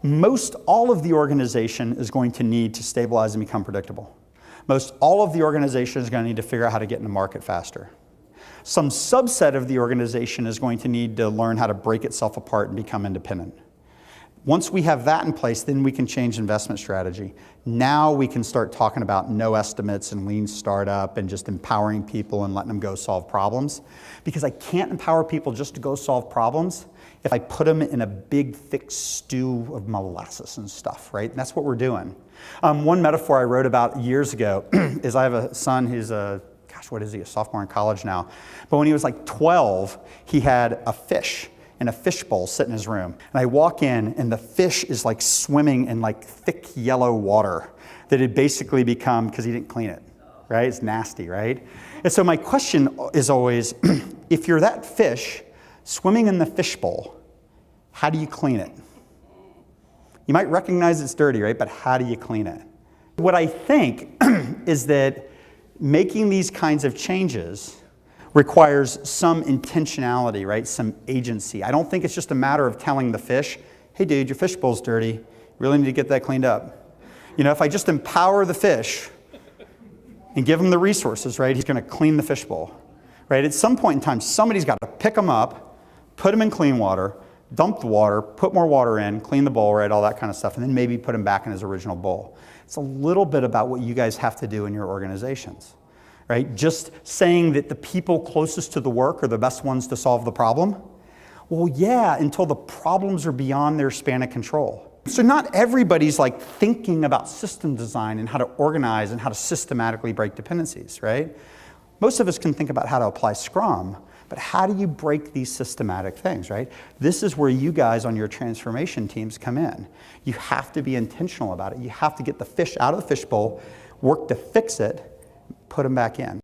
Most all of the organization is going to need to stabilize and become predictable. Most all of the organization is going to need to figure out how to get in the market faster. Some subset of the organization is going to need to learn how to break itself apart and become independent. Once we have that in place, then we can change investment strategy. Now we can start talking about no estimates and lean startup and just empowering people and letting them go solve problems. Because I can't empower people just to go solve problems if I put them in a big, thick stew of molasses and stuff, right? And that's what we're doing. One metaphor I wrote about years ago is I have a son who's a sophomore in college now. But when he was like 12, he had a fish in a fishbowl sit in his room. And I walk in and the fish is like swimming in like thick yellow water that had basically become, because he didn't clean it, right? It's nasty, right? And so my question is always, if you're that fish swimming in the fishbowl, how do you clean it? You might recognize it's dirty, right? But how do you clean it? What I think is that making these kinds of changes requires some intentionality, right? Some agency. I don't think it's just a matter of telling the fish, hey dude, your fishbowl's dirty. You really need to get that cleaned up. You know, if I just empower the fish and give him the resources, right, he's gonna clean the fishbowl, right? At some point in time, somebody's got to pick him up, put him in clean water, dump the water, put more water in, clean the bowl, right, all that kind of stuff, and then maybe put him back in his original bowl. It's a little bit about what you guys have to do in your organizations, right? Just saying that the people closest to the work are the best ones to solve the problem. Well, yeah, until the problems are beyond their span of control. So not everybody's like thinking about system design and how to organize and how to systematically break dependencies, right? Most of us can think about how to apply Scrum, but how do you break these systematic things, right? This is where you guys on your transformation teams come in. You have to be intentional about it. You have to get the fish out of the fishbowl, work to fix it, put them back in.